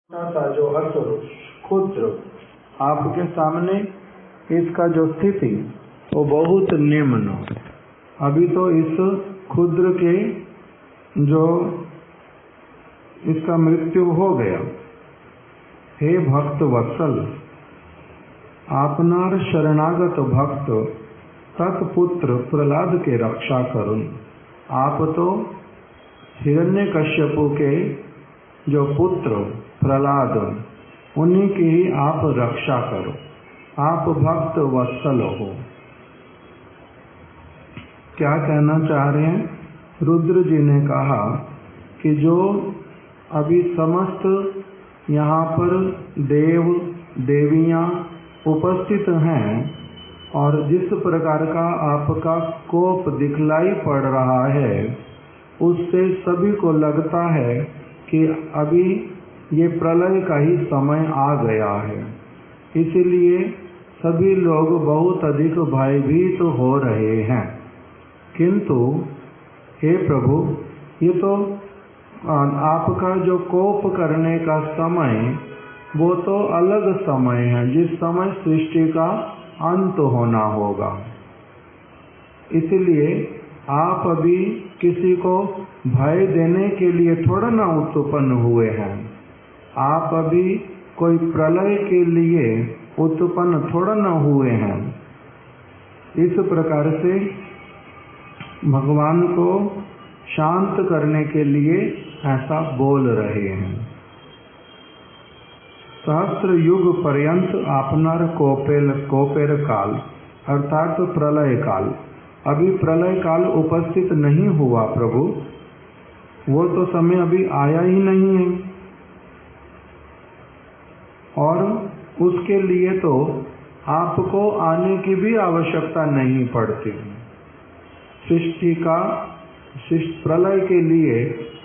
सा जो असुर क्षुद्र आपके सामने इसका जो स्थिति वो बहुत निम्न। अभी तो इस क्षुद्र के जो इसका मृत्यु हो गया। हे भक्त वत्सल, आपनार शरणागत भक्त तत्पुत्र प्रहलाद के रक्षा करुन। आप तो हिरण्यकश्यपु के जो पुत्र प्रहलाद उन्हीं की ही आप रक्षा करो। आप भक्त वत्सल हो। क्या कहना चाह रहे हैं? रुद्र जी ने कहा कि जो अभी समस्त यहाँ पर देव देवियाँ उपस्थित हैं और जिस प्रकार का आपका कोप दिखलाई पड़ रहा है, उससे सभी को लगता है कि अभी ये प्रलय का ही समय आ गया है। इसीलिए सभी लोग बहुत अधिक भयभीत हो रहे हैं। किंतु हे प्रभु, ये तो आपका जो कोप करने का समय वो तो अलग समय है, जिस समय सृष्टि का अंत होना होगा। इसलिए आप अभी किसी को भय देने के लिए थोड़ा ना उत्पन्न हुए हैं। आप अभी कोई प्रलय के लिए उत्पन्न थोड़ा ना हुए हैं। इस प्रकार से भगवान को शांत करने के लिए ऐसा बोल रहे हैं। सहस्त्र युग पर्यंत आपनार कोपेर काल अर्थात प्रलय काल। अभी प्रलय काल उपस्थित नहीं हुआ प्रभु, वो तो समय अभी आया ही नहीं है। और उसके लिए तो आपको आने की भी आवश्यकता नहीं पड़ती। प्रलय के लिए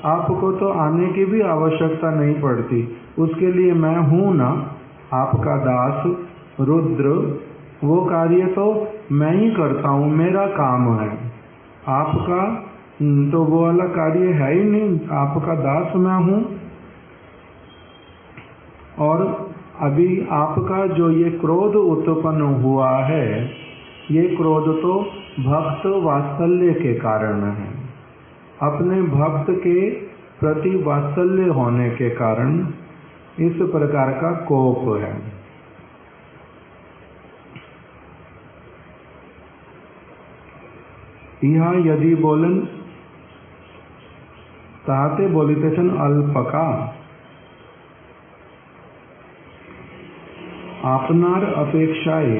आपको तो आने की भी आवश्यकता नहीं पड़ती। उसके लिए मैं हूँ ना, आपका दास रुद्र, वो कार्य तो मैं ही करता हूँ, मेरा काम है। आपका तो वो वाला कार्य है ही नहीं, आपका दास मैं हूँ। और अभी आपका जो ये क्रोध उत्पन्न हुआ है, ये क्रोध तो भक्त वात्सल्य के कारण है। अपने भक्त के प्रति वात्सल्य होने के कारण इस प्रकार का कोप है। यहाँ यदि बोलन ताते बोलितेशन अल्पका, आपनार अपेक्षाए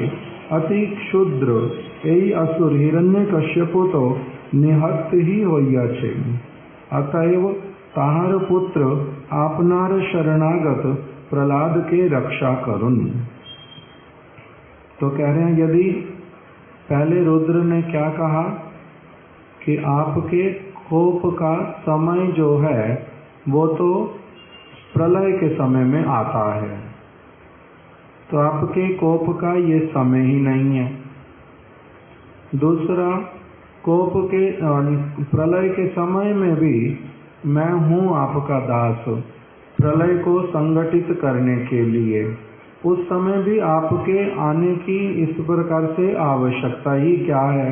अति क्षुद्र यही असुर हिरण्यकश्यपु तो निहत ही होइया छे। अतएव ताहार पुत्र आपनार शरणागत प्रहलाद के रक्षा करुन। तो कह रहे हैं, यदि पहले रुद्र ने क्या कहा कि आपके कोप का समय जो है वो तो प्रलय के समय में आता है, तो आपके कोप का ये समय ही नहीं है। दूसरा, कोप के प्रलय के समय में भी मैं हूँ आपका दास, प्रलय को संगठित करने के लिए। उस समय भी आपके आने की इस प्रकार से आवश्यकता ही क्या है।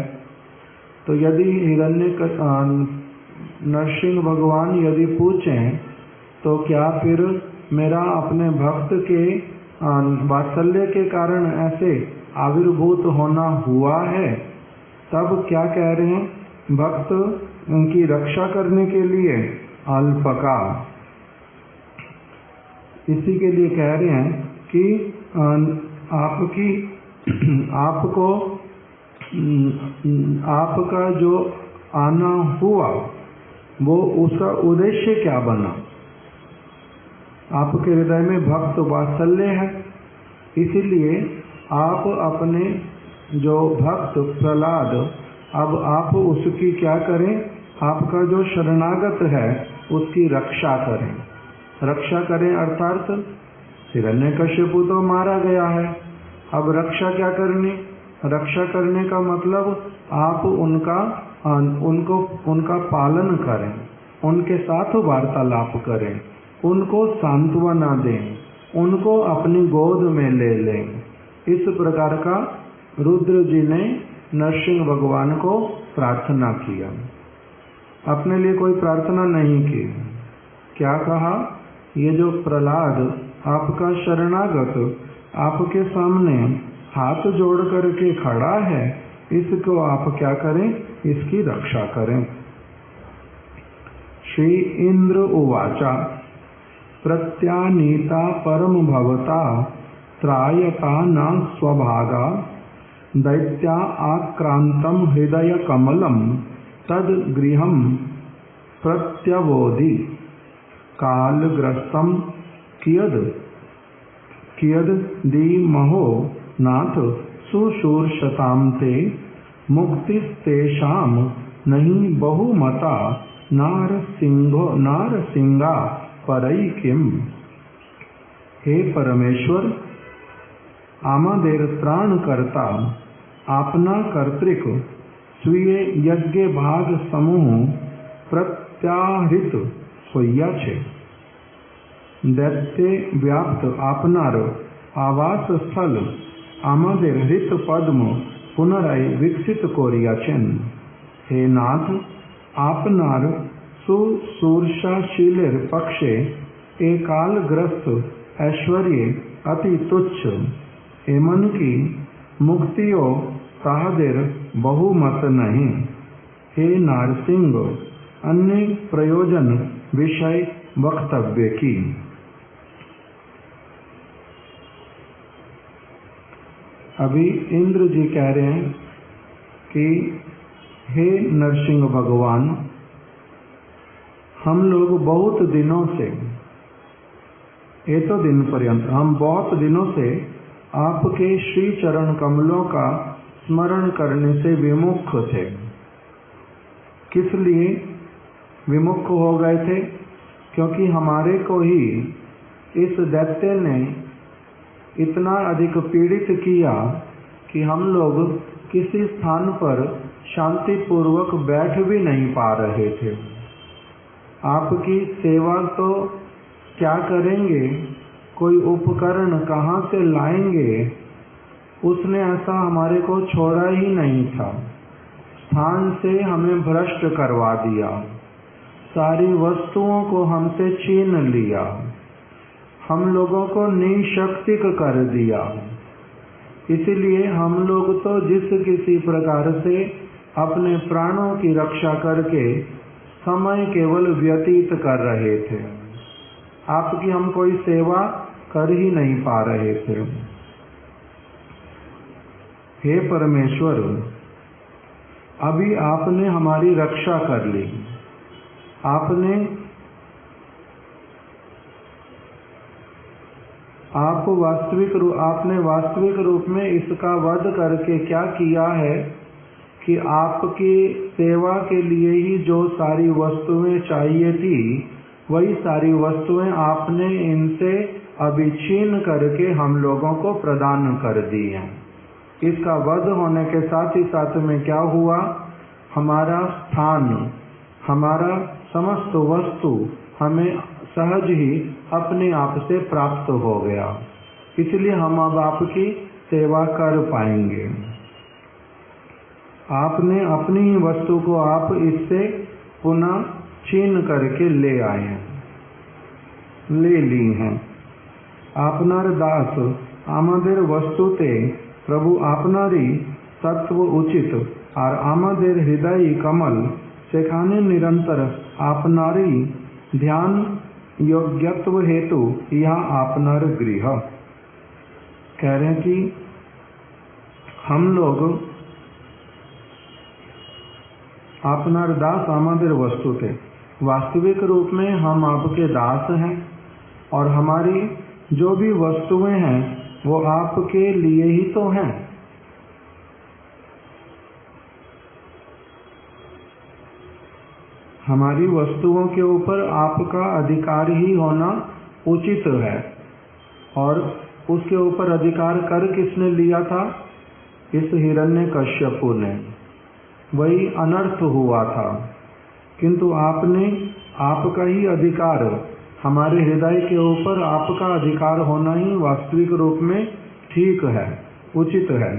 तो यदि नरसिंह भगवान यदि पूछें तो क्या फिर मेरा अपने भक्त के वात्सल्य के कारण ऐसे आविर्भूत होना हुआ है, तब क्या कह रहे हैं? भक्त उनकी रक्षा करने के लिए अल्पका। इसी के लिए कह रहे हैं कि आपका जो आना हुआ वो उसका उद्देश्य क्या बना? आपके हृदय में भक्त वात्सल्य है, इसीलिए आप अपने जो भक्त प्रहलाद, अब आप उसकी क्या करें? आपका जो शरणागत है उसकी रक्षा करें। रक्षा करें अर्थात हिरण्यकश्यपु तो मारा गया है, अब रक्षा क्या करनी? रक्षा करने का मतलब आप उनका पालन करें, उनके साथ वार्तालाप करें, उनको सांत्वना दें, उनको अपनी गोद में ले लें। इस प्रकार का रुद्र जी ने नरसिंह भगवान को प्रार्थना किया। अपने लिए कोई प्रार्थना नहीं की। क्या कहा? ये जो प्रहलाद आपका शरणागत आपके सामने हाथ जोड़ करके खड़ा है, इसको आप क्या करें? इसकी रक्षा करें। श्री इंद्र उवाचा प्रत्यानीता परम भवता त्रायता न स्वभागा दैत्या आक्रांतम हृदय कमलम तद गृहम प्रत्यवोधि कालग्रस्तम कियद कियद दीमहो नाथ सुशूर्षताम ते मुक्तिस्तेषाम नहीं बहुमता नारसिंगा परई किम। हे परमेश्वर, आमादेर त्राण करता आपना कर्तृक स्वीय यज्ञ भाग समूह प्रत्याहृत होइया छे। दैत्य व्याप्त आपनार आवास स्थल आमादेर हृत पद्म पुनराय विकसित कोरियाछेन। हे नाथ, आपनार सुशूर्षाशीलेर पक्षे एकालग्रस्त ऐश्वर्य अति तुच्छ एमन की मुक्तियों ताहादेर बहुमत नहीं। हे नारसिंह, अन्य प्रयोजन विषय वक्तव्य की। अभी इंद्र जी कह रहे हैं कि हे नरसिंह भगवान, हम लोग बहुत दिनों से, ये तो दिन पर्यंत हम बहुत दिनों से आपके श्री चरण कमलों का स्मरण करने से विमुख थे। किस लिए विमुख हो गए थे? क्योंकि हमारे को ही इस दैत्य ने इतना अधिक पीड़ित किया कि हम लोग किसी स्थान पर शांति पूर्वक बैठ भी नहीं पा रहे थे। आपकी सेवा तो क्या करेंगे, कोई उपकरण कहाँ से लाएंगे, उसने ऐसा हमारे को छोड़ा ही नहीं था। स्थान से हमें भ्रष्ट करवा दिया, सारी वस्तुओं को हमसे छीन लिया, हम लोगों को निशक्तिक कर दिया। इसीलिए हम लोग तो जिस किसी प्रकार से अपने प्राणों की रक्षा करके समय केवल व्यतीत कर रहे थे, आपकी हम कोई सेवा कर ही नहीं पा रहे थे। हे परमेश्वर, अभी आपने हमारी रक्षा कर ली। आपने वास्तविक रूप में इसका वध करके क्या किया है कि आपकी सेवा के लिए ही जो सारी वस्तुएं चाहिए थी, वही सारी वस्तुएं आपने इनसे अभी छीन करके हम लोगों को प्रदान कर दी हैं। इसका वध होने के साथ ही साथ में क्या हुआ? हमारा स्थान, हमारा समस्त वस्तु हमें सहज ही अपने आप से प्राप्त हो गया। इसलिए हम अब आपकी सेवा कर पाएंगे। आपने अपनी ही वस्तु को आप इससे पुनः छीन करके ले आए हैं, ले ली हैं। आपनार दास आमादेर वस्तुते प्रभु आपनारी सत्व उचित और आमादेर हृदय कमल सेखाने निरंतर आपनारी ध्यान योग्यत्व हेतु यह आपनार गृह। कह रहे हैं कि हम लोग आपनार दास आमादेर वस्तु थे। वास्तविक रूप में हम आपके दास हैं और हमारी जो भी वस्तुएं हैं वो आपके लिए ही तो हैं। हमारी वस्तुओं के ऊपर आपका अधिकार ही होना उचित है। और उसके ऊपर अधिकार कर किसने लिया था? इस हिरण्यकश्यपु ने। वही अनर्थ हुआ था, किंतु आपने आपका ही अधिकार हमारे हृदय के ऊपर आपका अधिकार होना ही वास्तविक रूप में ठीक है, उचित है।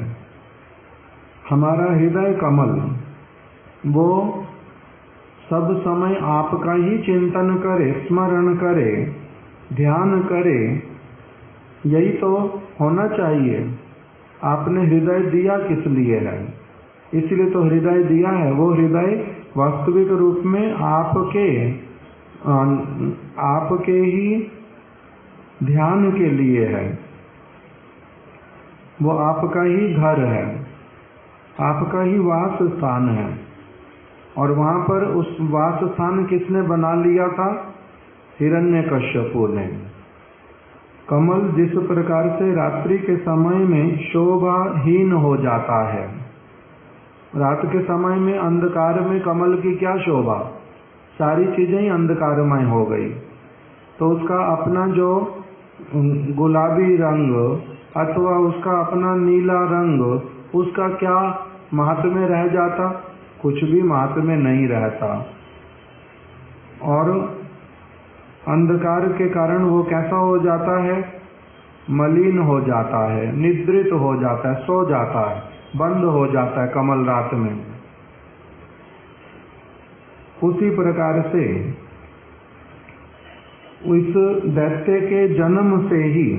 हमारा हृदय कमल वो सब समय आपका ही चिंतन करे, स्मरण करे, ध्यान करे, यही तो होना चाहिए। आपने हृदय दिया किस लिए है? इसलिए तो हृदय दिया है। वो हृदय वास्तविक रूप में आपके ही ध्यान के लिए है। वो आपका ही घर है, आपका ही वास स्थान है। और वहां पर उस वास स्थान किसने बना लिया था? हिरण्यकश्यपु ने। कमल जिस प्रकार से रात्रि के समय में शोभाहीन हो जाता है, रात के समय में अंधकार में कमल की क्या शोभा, सारी चीजें ही अंधकारमय हो गई। तो उसका अपना जो गुलाबी रंग अथवा उसका अपना नीला रंग, उसका क्या महात्म्य रह जाता? कुछ भी महात्म्य नहीं रहता। और अंधकार के कारण वो कैसा हो जाता है? मलिन हो जाता है, निद्रित हो जाता है, सो जाता है, बंद हो जाता है कमल रात में। उसी प्रकार से इस दैत्य के जन्म से ही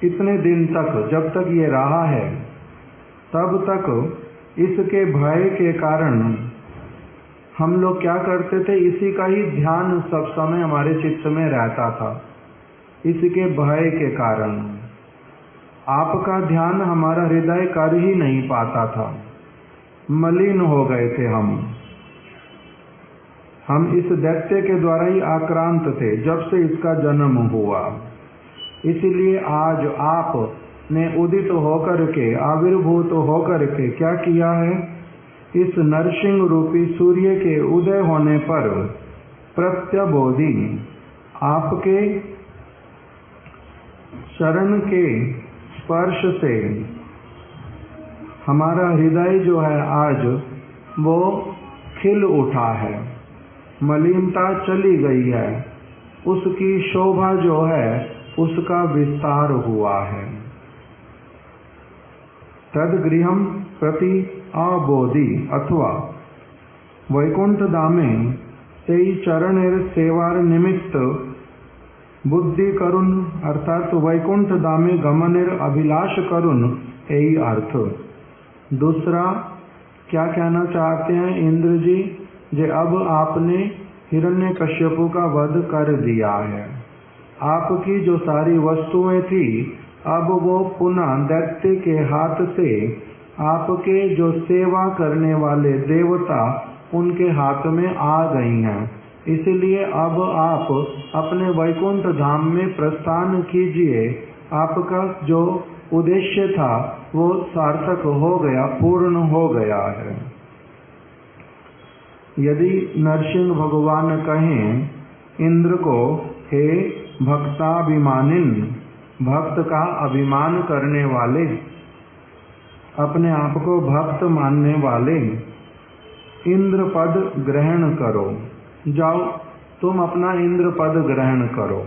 इतने दिन तक, जब तक ये रहा है, तब तक इसके भय के कारण हम लोग क्या करते थे? इसी का ही ध्यान सब समय हमारे चित्त में रहता था। इसके भय के कारण आपका ध्यान हमारा हृदय कर ही नहीं पाता था। मलिन हो गए थे हम इस दैत्य के द्वारा ही आक्रांत थे जब से इसका जन्म हुआ। इसीलिए आज आप ने उदित होकर के, आविर्भूत होकर के क्या किया है? इस नरसिंह रूपी सूर्य के उदय होने पर प्रत्यबोधि आपके शरण के स्पर्श से हमारा हृदय जो है आज वो खिल उठा है, मलिनता चली गई है, उसकी शोभा जो है उसका विस्तार हुआ है। तद गृहम प्रति अबोधि अथवा वैकुंठ धामे तेई चरणेर सेवार निमित्त बुद्धि करुण, अर्थात वैकुंठ धामे गमनेर अभिलाष करुण, यही अर्थ। दूसरा क्या कहना चाहते हैं इंद्र जी? जे अब आपने हिरण्यकश्यपु का वध कर दिया है, आपकी जो सारी वस्तुएं थी अब वो पुनः दैत्य के हाथ से आपके जो सेवा करने वाले देवता उनके हाथ में आ गई हैं। इसलिए अब आप अपने वैकुंठ धाम में प्रस्थान कीजिए। आपका जो उद्देश्य था वो सार्थक हो गया, पूर्ण हो गया है। यदि नरसिंह भगवान कहें इंद्र को, हे भक्ताभिमानिन, भक्त का अभिमान करने वाले, अपने आप को भक्त मानने वाले, इंद्र पद ग्रहण करो, जाओ तुम अपना इंद्र पद ग्रहण करो।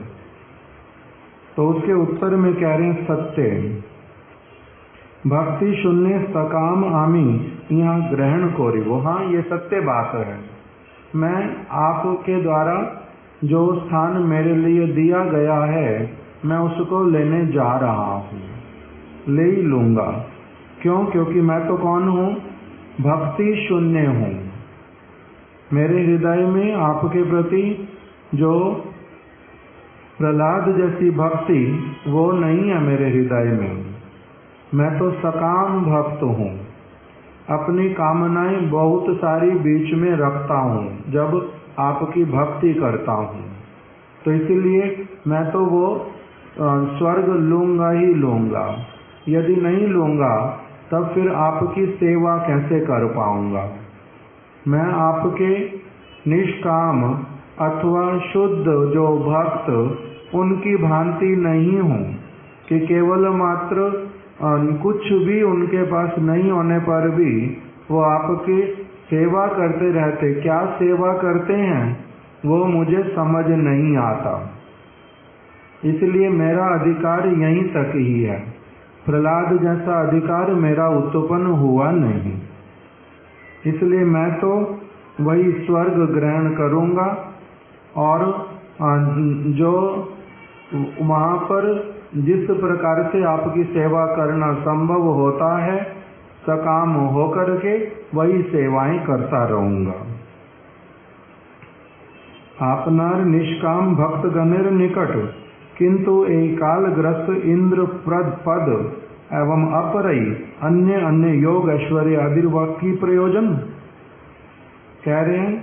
तो उसके उत्तर में कह रहे हैं सत्य भक्ति शून्य सकाम आमी यहाँ ग्रहण कोरिवो। हाँ, ये सत्य बात है। मैं आपके द्वारा जो स्थान मेरे लिए दिया गया है मैं उसको लेने जा रहा हूँ, ले ही लूंगा। क्यों? क्योंकि मैं तो कौन हूँ? भक्ति शून्य हूँ। मेरे हृदय में आपके प्रति जो प्रहलाद जैसी भक्ति वो नहीं है मेरे हृदय में। मैं तो सकाम भक्त हूँ, अपनी कामनाएं बहुत सारी बीच में रखता हूँ जब आपकी भक्ति करता हूँ। तो इसीलिए मैं तो वो स्वर्ग लूंगा ही लूंगा। यदि नहीं लूंगा तब फिर आपकी सेवा कैसे कर पाऊंगा? मैं आपके निष्काम अथवा शुद्ध जो भक्त उनकी भांति नहीं हूँ कि केवल मात्र कुछ भी उनके पास नहीं होने पर भी वो आपकी सेवा करते रहते। क्या सेवा करते हैं? वो मुझे समझ नहीं आता, इसलिए मेरा अधिकार यहीं तक ही है। प्रहलाद जैसा अधिकार मेरा उत्पन्न हुआ नहीं, इसलिए मैं तो वही स्वर्ग ग्रहण करूंगा और जो वहाँ पर जिस प्रकार से आपकी सेवा करना संभव होता है, सकाम होकर के वही सेवाएं करता रहूंगा। आपनार निष्काम भक्त गणेर निकट किंतु एकालग्रस्त इंद्र पद एवं अपरई अन्य अन्य योग ऐश्वर्य आदि की प्रयोजन। कह रहे हैं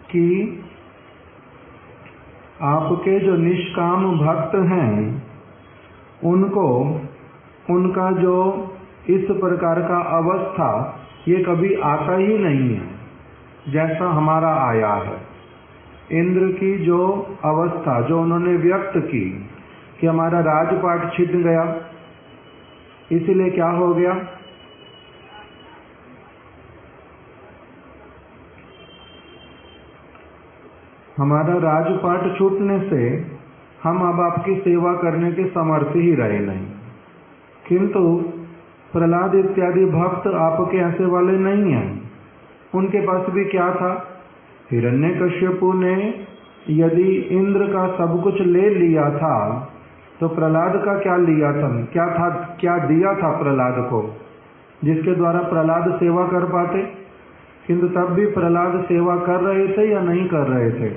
कि आपके जो निष्काम भक्त हैं उनको उनका जो इस प्रकार का अवस्था ये कभी आता ही नहीं है जैसा हमारा आया है। इंद्र की जो अवस्था जो उन्होंने व्यक्त की कि हमारा राजपाट छिन गया, इसलिए क्या हो गया, हमारा राजपाट छूटने से हम अब आपकी सेवा करने के समर्थ ही रहे नहीं। किंतु प्रहलाद इत्यादि भक्त आपके ऐसे वाले नहीं हैं। उनके पास भी क्या था, हिरण्यकश्यपु ने यदि इंद्र का सब कुछ ले लिया था तो प्रहलाद का क्या लिया था, क्या दिया था प्रहलाद को, जिसके द्वारा प्रहलाद सेवा कर पाते। किंतु तब भी प्रहलाद सेवा कर रहे थे या नहीं कर रहे थे,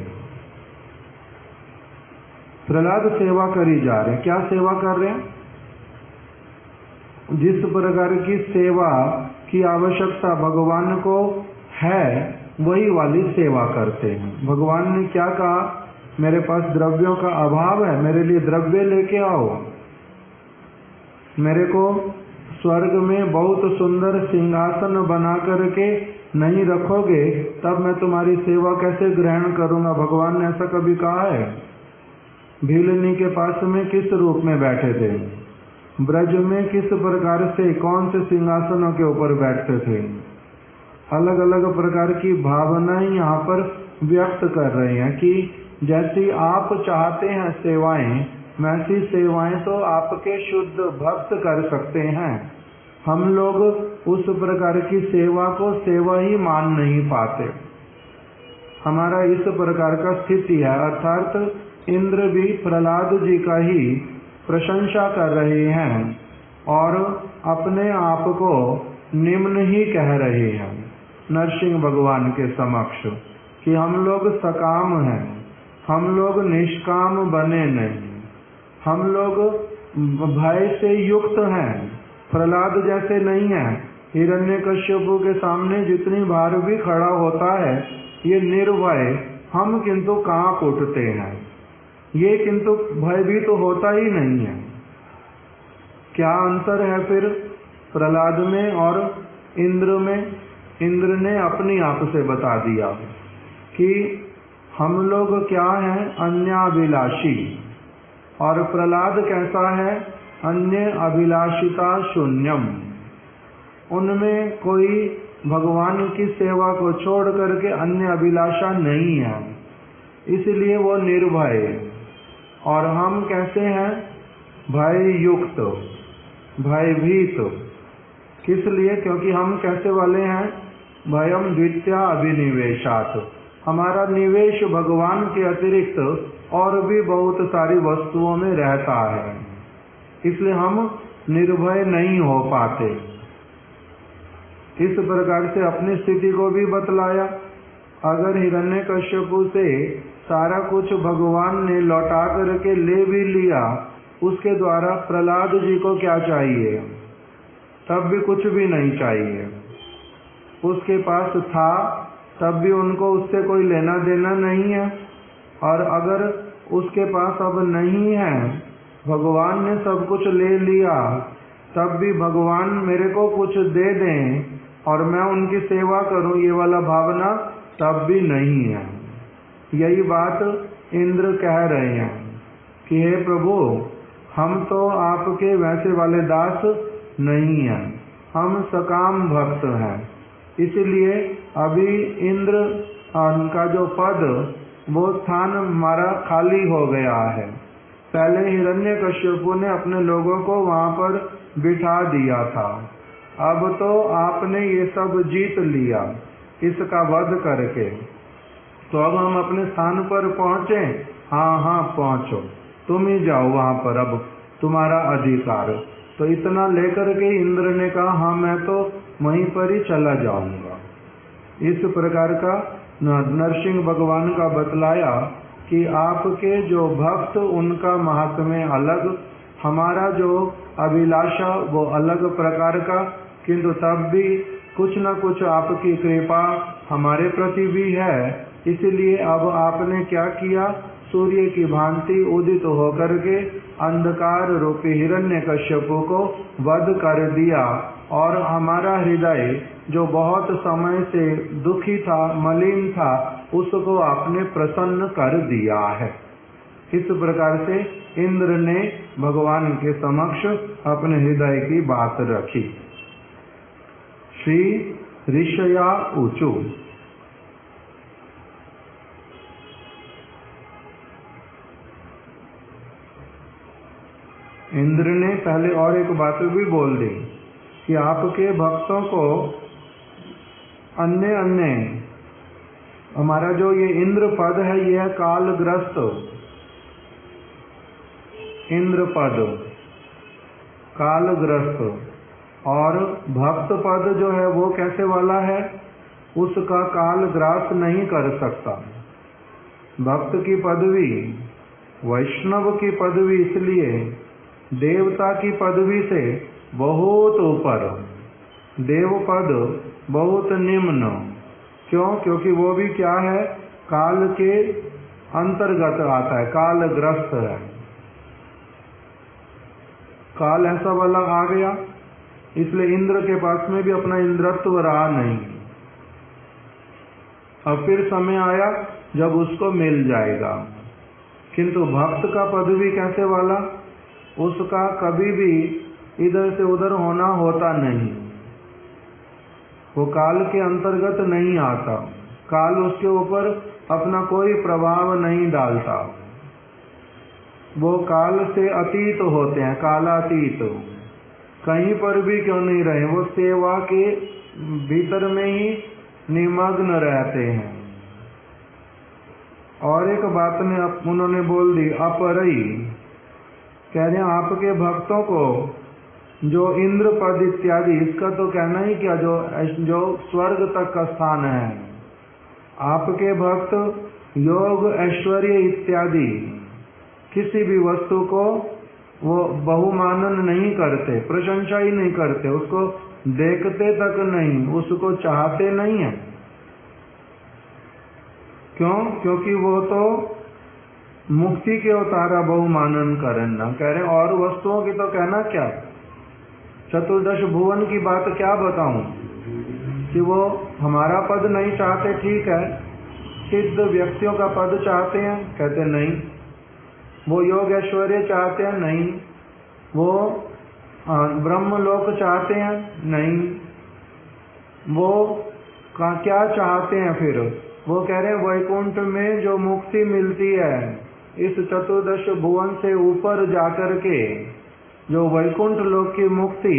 प्रहलाद सेवा करी जा रहे। क्या सेवा कर रहे हैं, जिस प्रकार की सेवा की आवश्यकता भगवान को है वही वाली सेवा करते हैं। भगवान ने क्या कहा, मेरे पास द्रव्यों का अभाव है, मेरे लिए द्रव्य लेके आओ। मेरे को स्वर्ग में बहुत सुंदर सिंहासन बना करके नहीं रखोगे तब मैं तुम्हारी सेवा कैसे ग्रहण करूंगा। भगवान ने ऐसा कभी कहा है। भीलनी के पास में किस रूप में बैठे थे, ब्रज में किस प्रकार से कौन से सिंहासनों के ऊपर बैठते थे। अलग अलग प्रकार की भावनाएं यहाँ पर व्यक्त कर रहे हैं कि जैसी आप चाहते हैं सेवाएं, वैसी सेवाएं तो आपके शुद्ध भक्त कर सकते हैं। हम लोग उस प्रकार की सेवा को सेवा ही मान नहीं पाते। हमारा इस प्रकार का स्थिति है। अर्थात इंद्र भी प्रहलाद जी का ही प्रशंसा कर रहे हैं और अपने आप को निम्न ही कह रहे हैं नरसिंह भगवान के समक्ष कि हम लोग सकाम हैं, हम लोग निष्काम बने नहीं, हम लोग भय से युक्त हैं, प्रहलाद जैसे नहीं है। हिरण्यकश्यपु के सामने जितनी बार भी खड़ा होता है ये निर्भय, हम किंतु कांप उठते हैं। ये किंतु भयभीत तो होता ही नहीं है। क्या अंतर है फिर प्रहलाद में और इंद्र में। इंद्र ने अपनी आप से बता दिया कि हम लोग क्या हैं, अन्याभिलाषी, और प्रहलाद कैसा है, अन्य अभिलाषिता शून्यम। उनमें कोई भगवान की सेवा को छोड़ करके अन्य अभिलाषा नहीं है, इसलिए वो निर्भय। और हम कैसे हैं, भय युक्त, भयभीत। किस लिए, क्योंकि हम कैसे वाले हैं, भयम द्वितीया अभिनिवेशात। हमारा निवेश भगवान के अतिरिक्त और भी बहुत सारी वस्तुओं में रहता है, इसलिए हम निर्भय नहीं हो पाते। इस प्रकार से अपनी स्थिति को भी बतलाया। अगर हिरण्यकश्यपु से सारा कुछ भगवान ने लौटा करके ले भी लिया, उसके द्वारा प्रहलाद जी को क्या चाहिए, तब भी कुछ भी नहीं चाहिए। उसके पास था तब भी उनको उससे कोई लेना देना नहीं है, और अगर उसके पास अब नहीं है, भगवान ने सब कुछ ले लिया, तब भी भगवान मेरे को कुछ दे दें और मैं उनकी सेवा करूं, ये वाला भावना तब भी नहीं है। यही बात इंद्र कह रहे हैं कि हे प्रभु, हम तो आपके वैसे वाले दास नहीं हैं, हम सकाम भक्त हैं। इसलिए अभी इंद्र का जो पद वो स्थान हमारा खाली हो गया है। पहले हिरण्यकश्यपु ने अपने लोगों को वहां पर बिठा दिया था, अब तो आपने ये सब जीत लिया इसका वध करके, तो अब हम अपने स्थान पर पहुंचे। हाँ हाँ पहुंचो, तुम ही जाओ वहां पर, अब तुम्हारा अधिकार। तो इतना लेकर के इंद्र ने कहा हाँ मैं तो वहीं पर ही चला जाऊंगा। इस प्रकार का नरसिंह भगवान का बतलाया कि आपके जो भक्त उनका महात्म्य अलग, हमारा जो अभिलाषा वो अलग प्रकार का, किंतु तब भी कुछ न कुछ आपकी कृपा हमारे प्रति भी है। इसलिए अब आपने क्या किया, सूर्य की भांति उदित होकर के अंधकार रूपी हिरण्यकश्यपु को वध कर दिया, और हमारा हृदय जो बहुत समय से दुखी था, मलिन था, उसको आपने प्रसन्न कर दिया है। इस प्रकार से इंद्र ने भगवान के समक्ष अपने हृदय की बात रखी। श्री ऋषया ऊचु, इंद्र ने पहले और एक बात भी बोल दी कि आपके भक्तों को अन्य अन्य, हमारा जो ये इंद्र पद है यह कालग्रस्त इंद्र पद, कालग्रस्त, और भक्त पद जो है वो कैसे वाला है, उसका काल ग्रास नहीं कर सकता। भक्त की पदवी, वैष्णव की पदवी इसलिए देवता की पदवी से बहुत ऊपर, देव पद बहुत निम्न। क्यों? क्योंकि वो भी क्या है, काल के अंतर्गत आता है, कालग्रस्त है। काल ऐसा वाला आ गया, इसलिए इंद्र के पास में भी अपना इंद्रत्व रहा नहीं। अब फिर समय आया जब उसको मिल जाएगा, किंतु भक्त का पदवी कैसे वाला, उसका कभी भी इधर से उधर होना होता नहीं, वो काल के अंतर्गत नहीं आता, काल उसके ऊपर अपना कोई प्रभाव नहीं डालता, वो काल से अतीत होते हैं, कालातीत, कहीं पर भी क्यों नहीं रहे, वो सेवा के भीतर में ही निमग्न रहते हैं। और एक बात ने उन्होंने बोल दी, अपरई, कह रहे हैं आपके भक्तों को जो इंद्र पद इत्यादि, इसका तो कहना ही क्या, जो स्वर्ग तक का स्थान है, आपके भक्त योग ऐश्वर्य इत्यादि किसी भी वस्तु को वो बहुमानन नहीं करते, प्रशंसा ही नहीं करते, उसको देखते तक नहीं, उसको चाहते नहीं है। क्यों? क्योंकि वो तो मुक्ति के अवतारा बहुमानन करना, कह रहे और वस्तुओं की तो कहना क्या, चतुर्दश भुवन की बात क्या बताऊं, कि वो हमारा पद नहीं चाहते, ठीक है, सिद्ध व्यक्तियों का पद चाहते हैं, कहते नहीं, वो योग ऐश्वर्य चाहते हैं, नहीं, वो ब्रह्मलोक चाहते हैं, नहीं, वो क्या चाहते हैं फिर, वो कह रहे हैं वैकुंठ में जो मुक्ति मिलती है, इस चतुर्दश भुवन से ऊपर जाकर के जो वैकुंठ लोक की मुक्ति,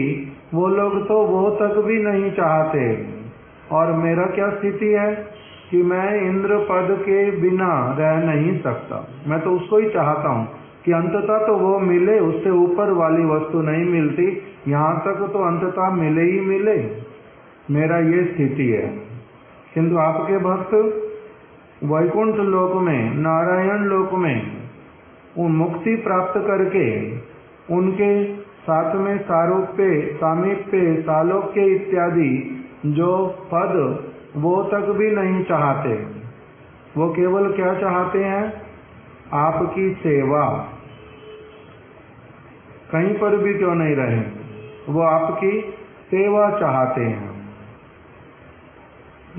वो लोग तो वो तक भी नहीं चाहते। और मेरा क्या स्थिति है कि मैं इंद्र पद के बिना रह नहीं सकता, मैं तो उसको ही चाहता हूँ कि अंततः तो वो मिले, उससे ऊपर वाली वस्तु नहीं मिलती, यहाँ तक तो अंततः मिले ही मिले, मेरा ये स्थिति है। किंतु आपके भक्त वैकुंठ लोक में, नारायण लोक में उन मुक्ति प्राप्त करके उनके साथ में सारूप्य, सामीप्य, सालोक्य इत्यादि जो पद, वो तक भी नहीं चाहते, वो केवल क्या चाहते हैं, आपकी सेवा, कहीं पर भी क्यों नहीं रहे, वो आपकी सेवा चाहते हैं।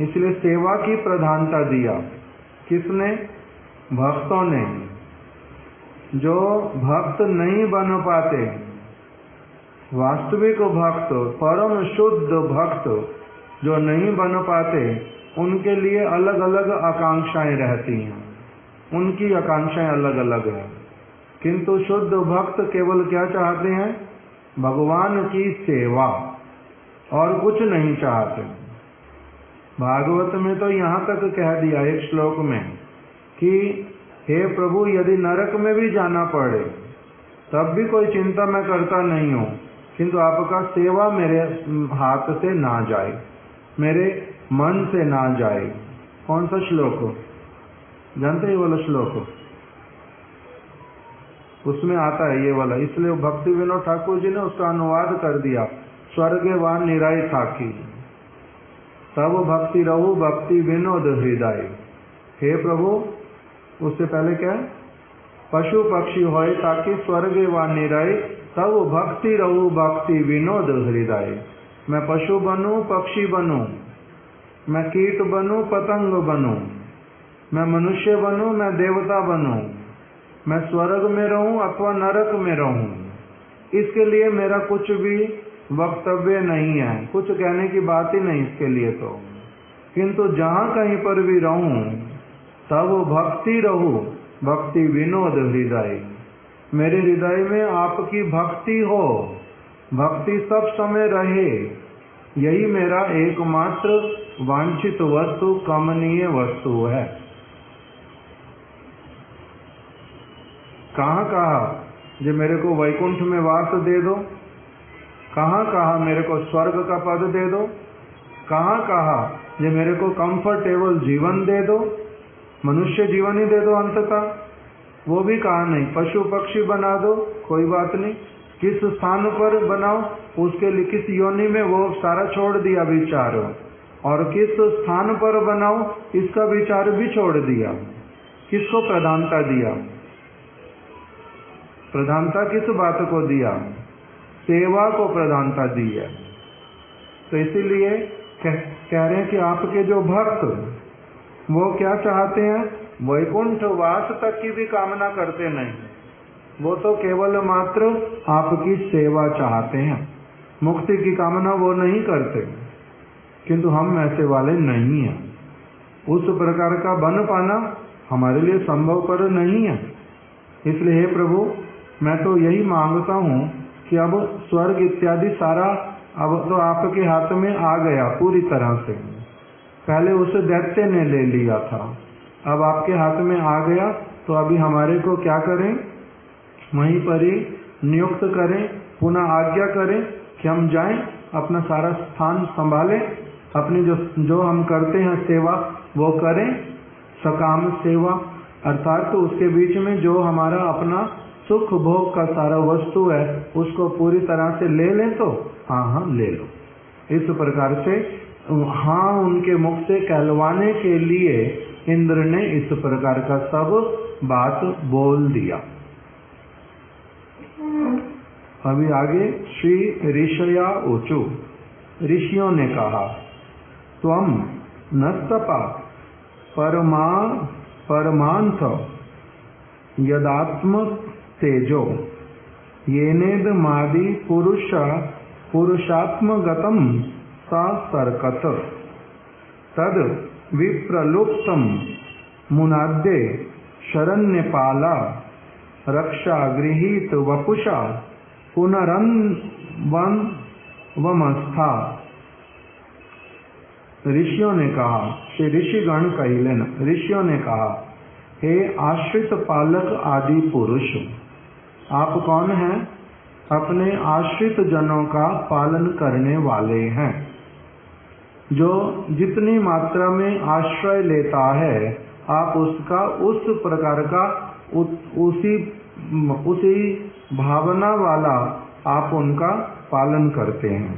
इसलिए सेवा की प्रधानता दिया, किसने, भक्तों ने। जो भक्त नहीं बन पाते, वास्तविक भक्त, परम शुद्ध भक्त जो नहीं बन पाते, उनके लिए अलग अलग आकांक्षाएं रहती हैं। उनकी आकांक्षाएं अलग अलग हैं, किंतु शुद्ध भक्त केवल क्या चाहते हैं? भगवान की सेवा, और कुछ नहीं चाहते। भागवत में तो यहाँ तक कह दिया एक श्लोक में कि हे प्रभु, यदि नरक में भी जाना पड़े तब भी कोई चिंता मैं करता नहीं हूँ, किंतु आपका सेवा मेरे हाथ से ना जाए, मेरे मन से ना जाए। कौन सा श्लोक हो? जानते ये वाला श्लोक हो? उसमें आता है ये वाला, इसलिए भक्ति विनोद ठाकुर जी ने उसका अनुवाद कर दिया, स्वर्गे वान निराय थाकी तब भक्ति रहु भक्ति विनोद हृदय। हे प्रभु, उससे पहले क्या है? पशु पक्षी होए ताकि स्वर्गे वा निराय तब भक्ति रहु भक्ति विनोद हृदय। मैं पशु बनूं, पक्षी बनूं, मैं कीट बनूं, पतंग बनूं, मैं मनुष्य बनूं, मैं देवता बनूं, मैं स्वर्ग में रहूं अथवा नरक में रहूं, इसके लिए मेरा कुछ भी वक्तव्य नहीं है, कुछ कहने की बात ही नहीं इसके लिए तो। किंतु जहां कहीं पर भी रहूं तब भक्ति रहूं भक्ति विनोद हृदय। मेरे हृदय में आपकी भक्ति हो, भक्ति सब समय रहे, यही मेरा एकमात्र वांछित वस्तु, कामनीय वस्तु है। कहाँ कहा जो मेरे को वैकुंठ में वास दे दो, कहाँ कहा मेरे को स्वर्ग का पद दे दो, कहाँ कहा जो मेरे को कंफर्टेबल जीवन दे दो, मनुष्य जीवन ही दे दो अंततः, वो भी कहा नहीं। पशु पक्षी बना दो, कोई बात नहीं, किस स्थान पर बनाओ उसके लिए, किस योनि में, वो सारा छोड़ दिया विचार, और किस स्थान पर बनाओ इसका विचार भी छोड़ दिया। किसको प्रधानता दिया? प्रधानता किस बात को दिया? सेवा को प्रधानता दी है। तो इसीलिए कह रहे हैं कि आपके जो भक्त वो क्या चाहते हैं? वैकुंठ वास तक की भी कामना करते नहीं, वो तो केवल मात्र आपकी सेवा चाहते हैं, मुक्ति की कामना वो नहीं करते। किंतु हम ऐसे वाले नहीं हैं, उस प्रकार का बन पाना हमारे लिए संभवपर नहीं है। इसलिए हे प्रभु, मैं तो यही मांगता हूँ कि अब स्वर्ग इत्यादि सारा अब तो आपके हाथ में आ गया पूरी तरह से। पहले उस दैत्य ने ले लिया था, अब आपके हाथ में आ गया, तो अभी हमारे को क्या करें? वहीं पर ही नियुक्त करें, पुनः आज्ञा करें कि हम जाएं, अपना सारा स्थान संभालें, अपनी जो हम करते हैं सेवा वो करें, सकाम सेवा, अर्थात तो उसके बीच में जो हमारा अपना सुख भोग का सारा वस्तु है उसको पूरी तरह से ले लें, तो हाँ ले लो। इस प्रकार से हाँ उनके मुख से कहलवाने के लिए इंद्र ने इस प्रकार का सब बात बोल दिया। अभी आगे श्री ऋषया ऊचु, ऋषियों ने कहा, त्वम नस्तपा परमांथ यदात्म तेजो येनेद मादि पुरुषात्मगतम सर्कत तद विप्रलुप्तम मुनाद्ये शरण्यपाला रक्षा गृहीत वपुषा पुनरन्वमस्था। ऋषियों ने कहा, श्री ऋषिगण कहिलेन, ऋषियों ने कहा, हे आश्रित पालक आदि पुरुष, आप कौन हैं? अपने आश्रित जनों का पालन करने वाले हैं। जो जितनी मात्रा में आश्रय लेता है आप उसका उस प्रकार का उसी भावना वाला आप उनका पालन करते हैं।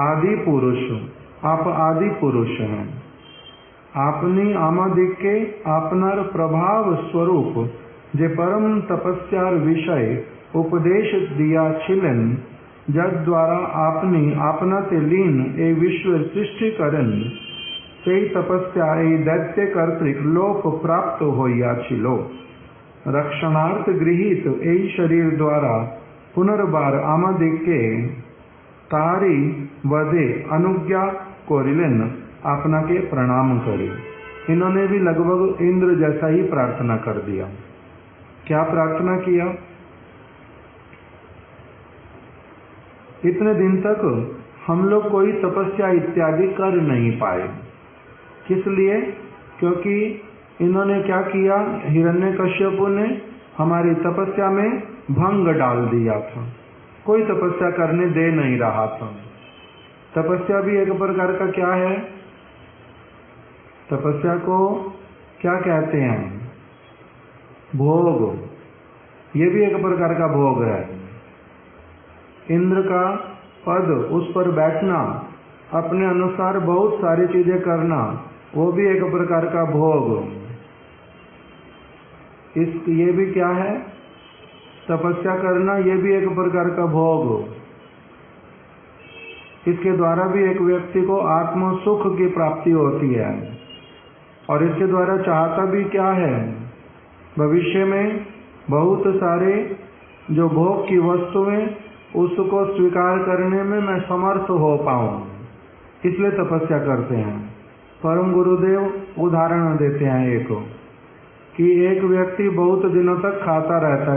आदि पुरुष, आप आदि पुरुष हैं। आपनी आमादिके आपनार प्रभाव स्वरूप जे परम तपस्यार विषय उपदेश दिया छिलन, जद द्वारा आपनी आपना ते लीन ए विश्व सृष्टि करन, से तपस्या ए दैत्य कर्तृक लोक प्राप्त होया छिलो। रक्षणार्थ गृहीत ए शरीर द्वारा पुनर्बार आमादिके तारी वधे अनुज्ञा कोरिलन, आपना के प्रणाम करे। इन्होंने भी लगभग इंद्र जैसा ही प्रार्थना कर दिया। क्या प्रार्थना किया? इतने दिन तक हम लोग कोई तपस्या इत्यादि कर नहीं पाए। किस लिए? क्योंकि इन्होंने क्या किया, हिरण्यकश्यपु ने हमारी तपस्या में भंग डाल दिया था। कोई तपस्या करने दे नहीं रहा था। तपस्या भी एक प्रकार का क्या है? तपस्या को क्या कहते हैं? भोग। ये भी एक प्रकार का भोग है। इंद्र का पद, उस पर बैठना, अपने अनुसार बहुत सारी चीजें करना, वो भी एक प्रकार का भोग। ये भी क्या है? तपस्या करना, ये भी एक प्रकार का भोग। इसके द्वारा भी एक व्यक्ति को आत्म सुख की प्राप्ति होती है। और इसके द्वारा चाहता भी क्या है? भविष्य में बहुत सारे जो भोग की वस्तुएं, उसको स्वीकार करने में मैं समर्थ हो पाऊं, इसलिए तपस्या करते हैं। परम गुरुदेव उदाहरण देते हैं एक, कि एक व्यक्ति बहुत दिनों तक खाता रहता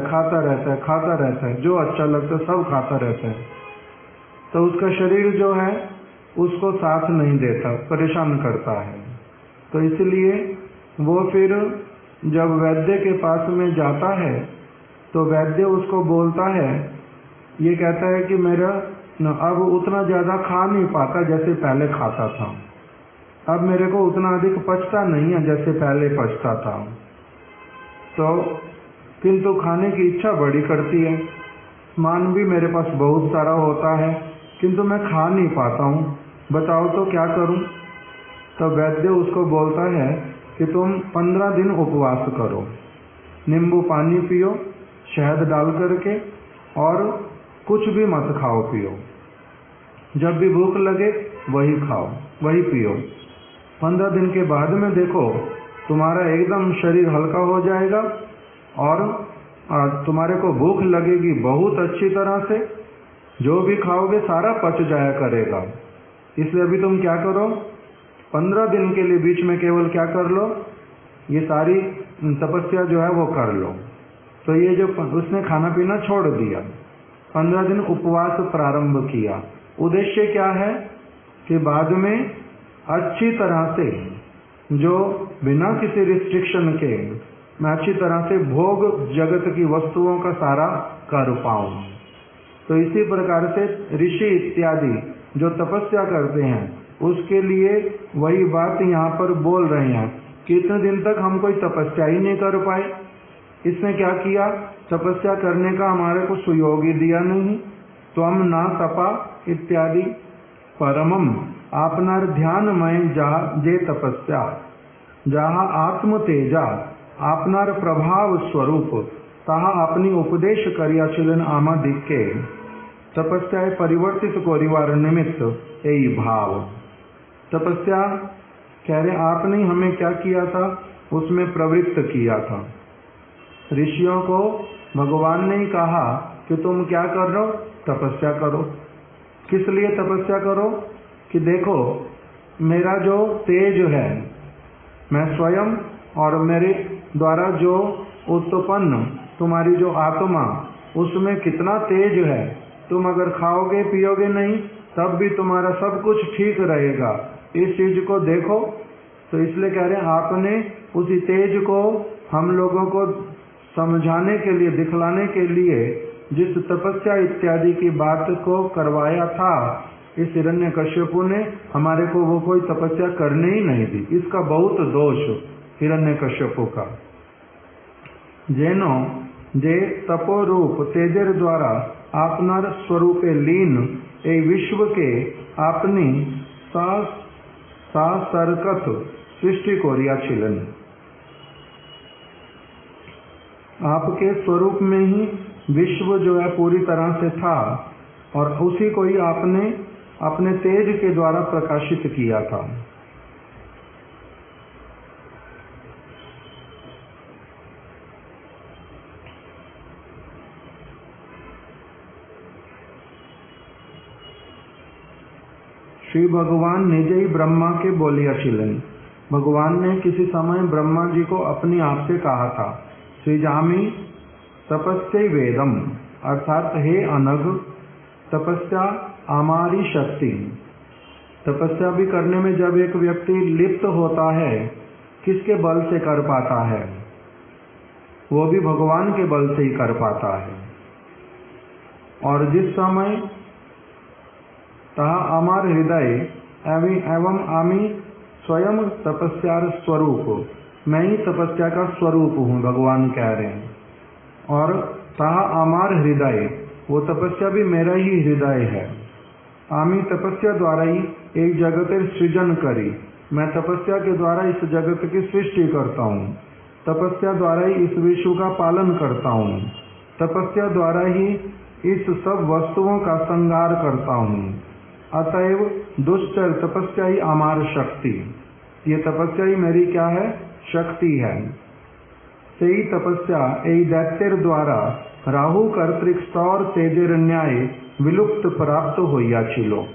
है, जो अच्छा लगता है सब खाता रहता है, तो उसका शरीर जो है उसको साथ नहीं देता, परेशान करता है। तो इसलिए वो फिर जब वैद्य के पास में जाता है तो वैद्य उसको बोलता है, ये कहता है कि मेरा अब उतना ज़्यादा खा नहीं पाता जैसे पहले खाता था, अब मेरे को उतना अधिक पचता नहीं है जैसे पहले पचता था, तो किंतु खाने की इच्छा बड़ी करती है, मान भी मेरे पास बहुत सारा होता है किंतु मैं खा नहीं पाता हूँ, बताओ तो क्या करूँ? तो वैद्य उसको बोलता है कि तुम 15 दिन उपवास करो, नींबू पानी पियो शहद डाल करके, और कुछ भी मत खाओ पियो, जब भी भूख लगे वही खाओ वही पियो। 15 दिन के बाद में देखो तुम्हारा एकदम शरीर हल्का हो जाएगा और तुम्हारे को भूख लगेगी बहुत अच्छी तरह से, जो भी खाओगे सारा पच जाया करेगा। इसलिए अभी तुम क्या करो, 15 दिन के लिए बीच में केवल क्या कर लो, ये सारी तपस्या जो है वो कर लो। तो ये जो उसने खाना पीना छोड़ दिया, 15 दिन उपवास प्रारंभ किया। उद्देश्य क्या है कि बाद में अच्छी तरह से, जो बिना किसी रिस्ट्रिक्शन के मैं अच्छी तरह से भोग जगत की वस्तुओं का सारा कर पाऊं। तो इसी प्रकार से ऋषि इत्यादि जो तपस्या करते हैं उसके लिए वही बात यहाँ पर बोल रहे हैं कि इतने दिन तक हम कोई तपस्या ही नहीं कर पाए। इसने क्या किया, तपस्या करने का हमारे को सुयोग ही दिया नहीं। त्वम ना तपा इत्यादि परमम आपनार ध्यानमय जे तपस्या, जहाँ आत्म तेजा आपनार प्रभाव स्वरूप, तहा अपनी उपदेश करिया चिलन आमा दिखे, तपस्या परिवर्तित कोरिवार निमित्त यही भाव। तपस्या कह रहे आपने हमें क्या किया था, उसमें प्रवृत्त किया था। ऋषियों को भगवान ने ही कहा कि तुम क्या कर रहे हो, तपस्या करो। किस लिए तपस्या करो? कि देखो मेरा जो तेज है, मैं स्वयं और मेरे द्वारा जो उत्पन्न तुम्हारी जो आत्मा, उसमें कितना तेज है। तुम अगर खाओगे पियोगे नहीं तब भी तुम्हारा सब कुछ ठीक रहेगा, इस चीज को देखो। तो इसलिए कह रहे हैं आपने उसी तेज को हम लोगों को समझाने के लिए, दिखलाने के लिए जिस तपस्या इत्यादि की बात को करवाया था, इस हिरण्यकश्यपु ने हमारे को वो कोई तपस्या करने ही नहीं दी। इसका बहुत दोष हिरण्यकश्यपु का। जेनो जे तपो रूप तेजर द्वारा आपनार स्वरूपे लीन ए विश्व के अपनी सासरकत सृष्टि कोरिया छिलन। आपके स्वरूप में ही विश्व जो है पूरी तरह से था और उसी को ही आपने अपने तेज के द्वारा प्रकाशित किया था। श्री भगवान निजे ही ब्रह्मा के बोलिया छिलन भगवान ने किसी समय ब्रह्मा जी को अपने आप से कहा था, सृजामि तपस्या वेदम, अर्थात हे अनग, तपस्या हमारी शक्ति। तपस्या भी करने में जब एक व्यक्ति लिप्त होता है, किसके बल से कर पाता है? वो भी भगवान के बल से ही कर पाता है। और जिस समय तहा अमर हृदय एवं आमी स्वयं तपस्यार स्वरूप, मैं ही तपस्या का स्वरूप हूँ, भगवान कह रहे हैं। और तहा अमर हृदय, वो तपस्या भी मेरा ही हृदय है। आमी तपस्या द्वारा ही एक जगतेर सृजन करी, मैं तपस्या के द्वारा इस जगत की सृष्टि करता हूँ। तपस्या द्वारा ही इस विश्व का पालन करता हूँ। तपस्या द्वारा ही इस सब वस्तुओं का संहार करता हूँ। अतएव दुष्चर तपस्या ही हमारी शक्ति, ये तपस्या ही मेरी क्या है? शक्ति है। सेई तपस्या यही दैत्यर द्वारा राहु कर्तृक स्तर तेजेर न्याय विलुप्त प्राप्त होया छिलो।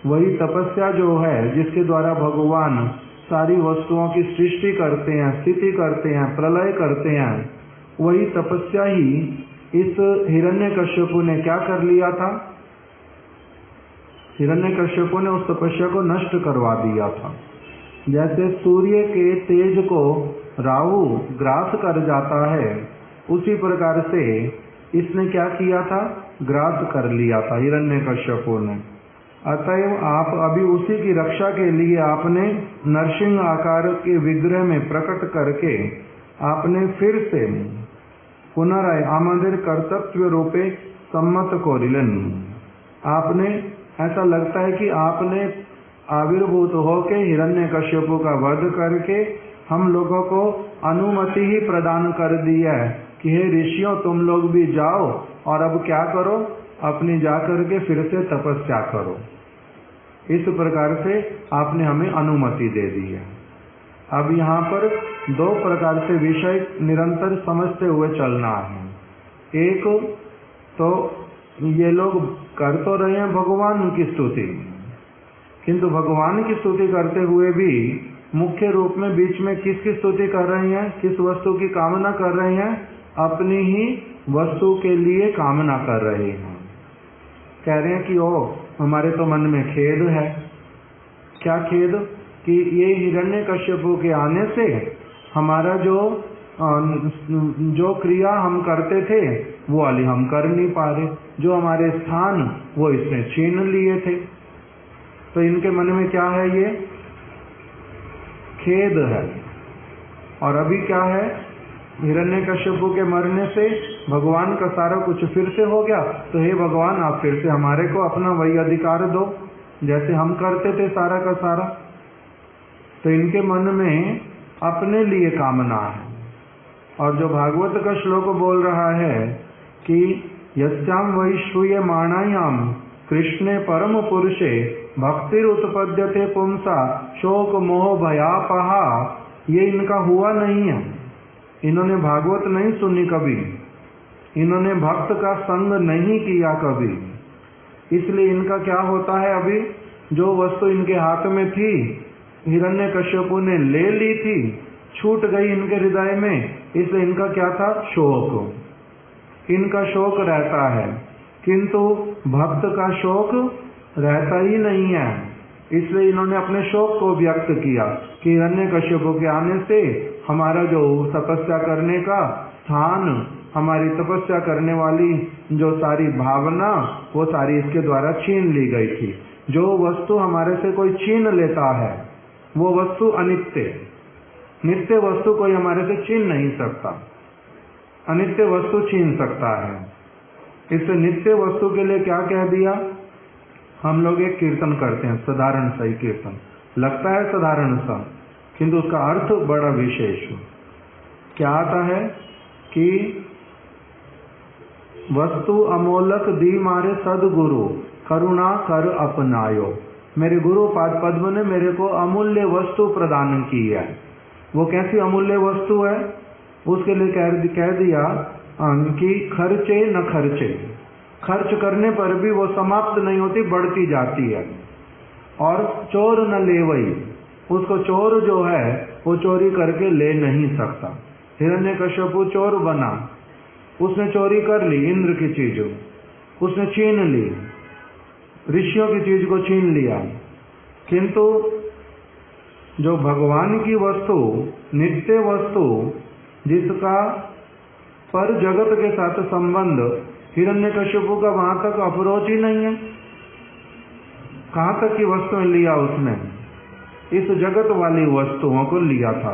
वही तपस्या जो है जिसके द्वारा भगवान सारी वस्तुओं की सृष्टि करते हैं, स्थिति करते हैं, प्रलय करते हैं, वही तपस्या ही इस हिरण्यकश्यपु ने क्या कर लिया था? हिरण्यकश्यपु ने उस तपस्या को नष्ट करवा दिया था। जैसे सूर्य के तेज को राहु ग्रास कर जाता है, उसी प्रकार से इसने क्या किया था? ग्रास कर लिया था हिरण्यकश्यपु ने। अतएव आप अभी उसी की रक्षा के लिए आपने नरसिंह आकार के विग्रह में प्रकट करके आपने फिर से पुनराय आमंदिर कर्तव्य रूपे सम्मत कोरिलन। आपने ऐसा लगता है कि आपने आविर्भूत होके हिरण्यकश्यपु का वध करके हम लोगों को अनुमति ही प्रदान कर दी है कि हे ऋषियों, तुम लोग भी जाओ और अब क्या करो? अपनी जा करके फिर से तपस्या करो। इस प्रकार से आपने हमें अनुमति दे दी है। अब यहाँ पर दो प्रकार से विषय निरंतर समझते हुए चलना है। एक तो ये लोग कर तो रहे हैं भगवान की स्तुति, किंतु भगवान की स्तुति करते हुए भी मुख्य रूप में बीच में किसकी स्तुति कर रहे हैं? किस वस्तु की कामना कर रहे हैं? अपनी ही वस्तु के लिए कामना कर रहे हैं। कह रहे हैं कि ओ हमारे तो मन में खेद है। क्या खेद? कि ये हिरण्यकश्यपु के आने से हमारा जो क्रिया हम करते थे वो वाली हम कर नहीं पा रहे, जो हमारे स्थान वो इसने छीन लिए थे। तो इनके मन में क्या है? ये खेद है। और अभी क्या है? हिरण्यकश्यपु के मरने से भगवान का सारा कुछ फिर से हो गया, तो हे भगवान, आप फिर से हमारे को अपना वही अधिकार दो जैसे हम करते थे सारा का सारा। तो इनके मन में अपने लिए कामना है। और जो भागवत का श्लोक बोल रहा है कि यस्याम वैश्रूयमाणायाम कृष्णे परम पुरुषे भक्तिर उत्पद्यते पुंसा शोक मोह भयापहा, ये इनका हुआ नहीं है। इन्होंने भागवत नहीं सुनी कभी, इन्होंने भक्त का संग नहीं किया कभी, इसलिए इनका क्या होता है? अभी जो वस्तु इनके हाथ में थी हिरण्यकश्यपु ने ले ली थी, छूट गई इनके हृदय में, इसलिए इनका क्या था? शोक। इनका शोक रहता है, किंतु भक्त का शोक रहता ही नहीं है। इसलिए इन्होंने अपने शोक को व्यक्त किया कि हिरण्यकश्यपु के आने से हमारा जो तपस्या करने का स्थान, हमारी तपस्या करने वाली जो सारी भावना, वो सारी इसके द्वारा छीन ली गई थी। जो वस्तु हमारे से कोई छीन लेता है वो वस्तु अनित्य, नित्य वस्तु कोई हमारे से छीन नहीं सकता, अनित्य वस्तु छीन सकता है। इस नित्य वस्तु के लिए क्या कह दिया? हम लोग एक कीर्तन करते हैं, साधारण सा ही कीर्तन, लगता है साधारण सा, किंतु उसका अर्थ बड़ा विशेष। क्या आता है कि वस्तु अमोलक दी मारे सदगुरु करुणा कर अपनायो। मेरे गुरु पाद पद्म ने मेरे को अमूल्य वस्तु प्रदान की है। वो कैसी अमूल्य वस्तु है? उसके लिए कह दिया कि खर्चे न खर्चे, खर्च करने पर भी वो समाप्त नहीं होती, बढ़ती जाती है। और चोर न लेवई, उसको चोर जो है वो चोरी करके ले नहीं सकता। हिरण्यकश्यपु चोर बना, उसने चोरी कर ली, इंद्र की चीज उसने छीन ली, ऋषियों की चीज को छीन लिया। किंतु जो भगवान की वस्तु, नित्य वस्तु, जिसका पर जगत के साथ संबंध, हिरण्यकश्यपु का वहां तक अप्रोच ही नहीं है। कहां तक की वस्तुएं लिया उसने? इस जगत वाली वस्तुओं को लिया था,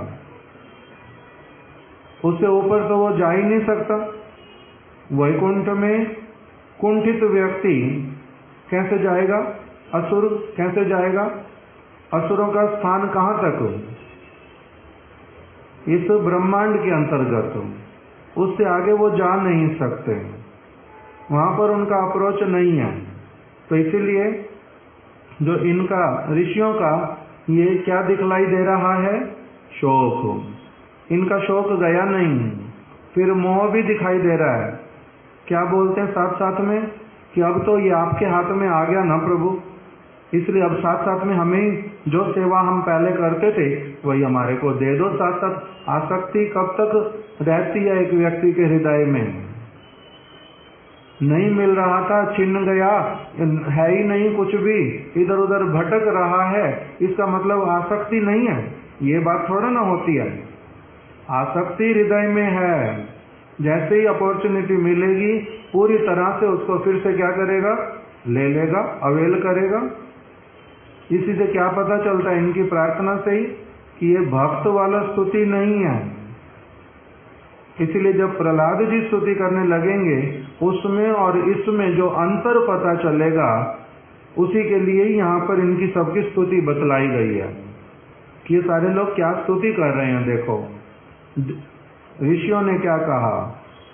उससे ऊपर तो वो जा ही नहीं सकता। वैकुंठ में कुंठित व्यक्ति कैसे जाएगा? असुर कैसे जाएगा? असुरों का स्थान कहां तक? इस ब्रह्मांड के अंतर्गत, उससे आगे वो जा नहीं सकते, वहां पर उनका अप्रोच नहीं है। तो इसीलिए जो इनका ऋषियों का ये क्या दिखलाई दे रहा है? शोक। इनका शोक गया नहीं, फिर मोह भी दिखाई दे रहा है। क्या बोलते हैं साथ साथ में कि अब तो ये आपके हाथ में आ गया ना प्रभु, इसलिए अब साथ साथ में हमें जो सेवा हम पहले करते थे वही हमारे को दे दो। साथ साथ आसक्ति कब तक रहती है एक व्यक्ति के हृदय में? नहीं मिल रहा था, छिन गया, है ही नहीं कुछ भी, इधर उधर भटक रहा है, इसका मतलब आसक्ति नहीं है। ये बात थोड़ा ना होती है। आसक्ति हृदय में है। जैसे ही अपॉर्चुनिटी मिलेगी पूरी तरह से उसको फिर से क्या करेगा? ले लेगा, अवेल करेगा। इसी से क्या पता चलता है इनकी प्रार्थना से ही कि ये भक्त वाला स्तुति नहीं है। इसलिए जब प्रहलाद जी स्तुति करने लगेंगे उसमें और इसमें जो अंतर पता चलेगा, उसी के लिए यहाँ पर इनकी सबकी स्तुति बतलाई गई है कि ये सारे लोग क्या स्तुति कर रहे हैं। देखो ऋषियों ने क्या कहा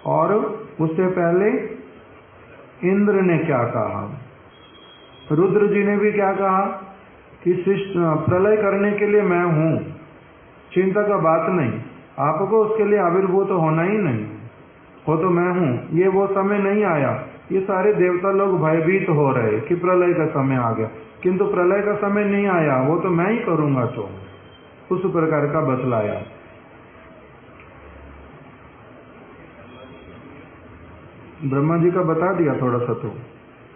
और उससे पहले इंद्र ने क्या कहा, रुद्र जी ने भी क्या कहा कि प्रलय करने के लिए मैं हूं, चिंता का बात नहीं, आपको उसके लिए आविर्भूत होना ही नहीं, वो तो मैं हूं, ये वो समय नहीं आया। ये सारे देवता लोग भयभीत हो रहे कि प्रलय का समय आ गया, किंतु प्रलय का समय नहीं आया, वो तो मैं ही करूंगा। तो उस प्रकार का बतलाया। ब्रह्मा जी का बता दिया थोड़ा सा। तो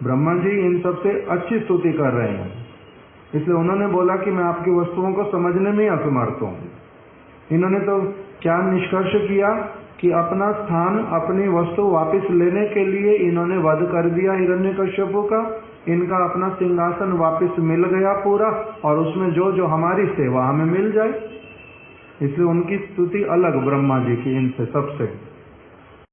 ब्रह्मा जी इन सबसे अच्छी स्तुति कर रहे हैं, इसलिए उन्होंने बोला कि मैं आपकी वस्तुओं को समझने में असमर्थ हूं। इन्होंने तो क्या निष्कर्ष किया कि अपना स्थान, अपनी वस्तु वापस लेने के लिए इन्होंने वध कर दिया हिरण्यकश्यपु का। इनका अपना सिंहासन वापस मिल गया पूरा, और उसमें जो जो हमारी सेवा हमें मिल जाए। इसलिए उनकी स्तुति अलग ब्रह्मा जी की इनसे सबसे।